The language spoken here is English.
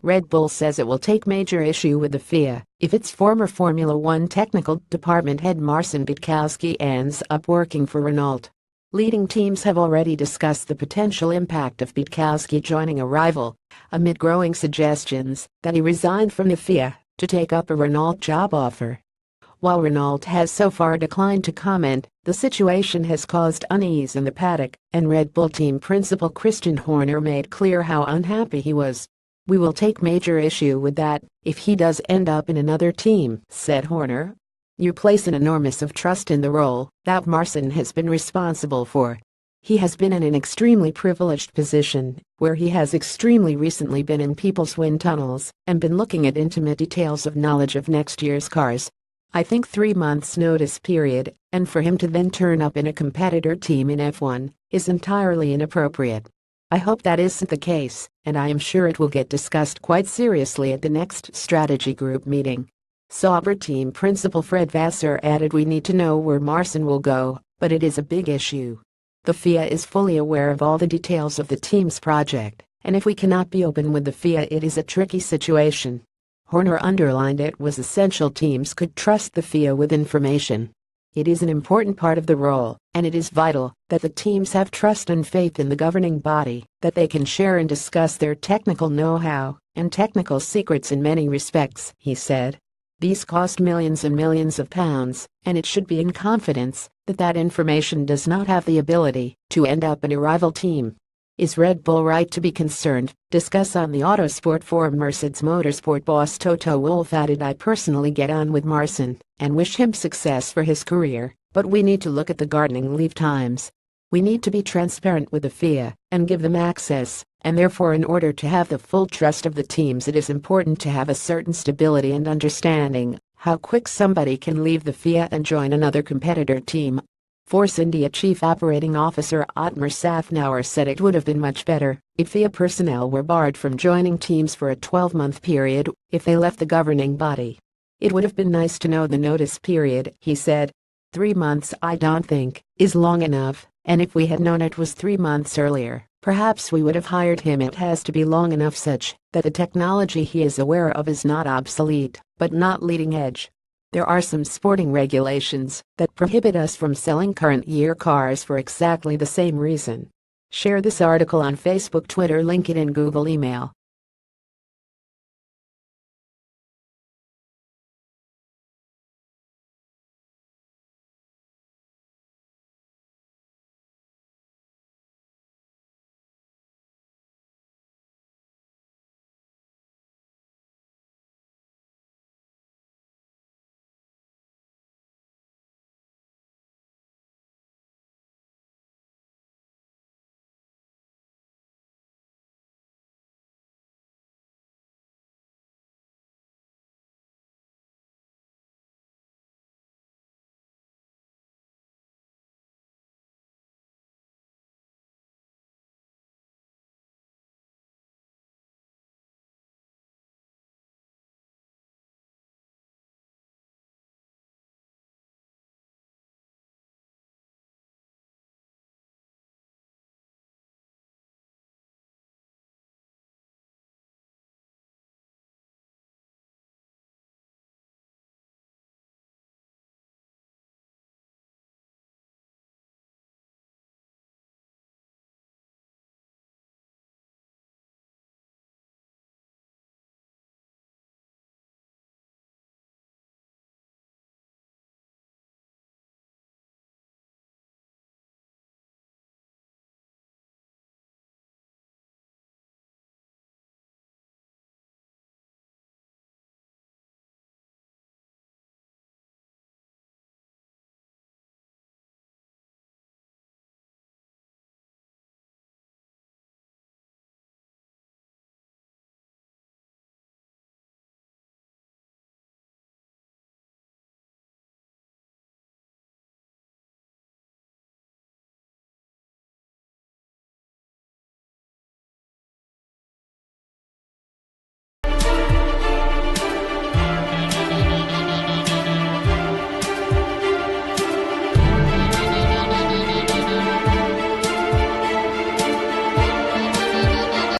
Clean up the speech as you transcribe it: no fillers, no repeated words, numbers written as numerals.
Red Bull says it will take major issue with the FIA if its former Formula One technical department head Marcin Kwiatkowski ends up working for Renault. Leading teams have already discussed the potential impact of Kwiatkowski joining a rival, amid growing suggestions that he resigned from the FIA to take up a Renault job offer. While Renault has so far declined to comment, the situation has caused unease in the paddock, and Red Bull team principal Christian Horner made clear how unhappy he was. "We will take major issue with that if he does end up in another team," said Horner. "You place an enormous of trust in the role that Marcin has been responsible for. He has been in an extremely privileged position, where he has extremely recently been in people's wind tunnels and been looking at intimate details of knowledge of next year's cars. I think 3 months notice period, and for him to then turn up in a competitor team in F1, is entirely inappropriate. I hope that isn't the case, and I am sure it will get discussed quite seriously at the next strategy group meeting." Sauber team principal Fred Vasseur added, "We need to know where Marcin will go, but it is a big issue. The FIA is fully aware of all the details of the team's project, and if we cannot be open with the FIA, it is a tricky situation." Horner underlined it was essential teams could trust the FIA with information. "It is an important part of the role, and it is vital that the teams have trust and faith in the governing body, that they can share and discuss their technical know-how and technical secrets in many respects," he said. "These cost millions and millions of pounds, and it should be in confidence that that information does not have the ability to end up in a rival team. Is Red Bull right to be concerned?" Discuss on the Autosport forum. Mercedes Motorsport boss Toto Wolff added, "I personally get on with Marcin and wish him success for his career, but we need to look at the gardening leave times. We need to be transparent with the FIA and give them access, and therefore in order to have the full trust of the teams it is important to have a certain stability and understanding how quick somebody can leave the FIA and join another competitor team." Force India Chief Operating Officer Otmar Safnauer said it would have been much better if FIA personnel were barred from joining teams for a 12-month period if they left the governing body. "It would have been nice to know the notice period," he said. 3 months I don't think is long enough, and if we had known it was 3 months earlier, perhaps we would have hired him. It has to be long enough such that the technology he is aware of is not obsolete, but not leading edge. There are some sporting regulations that prohibit us from selling current year cars for exactly the same reason. Share this article on Facebook, Twitter, LinkedIn, Google, email.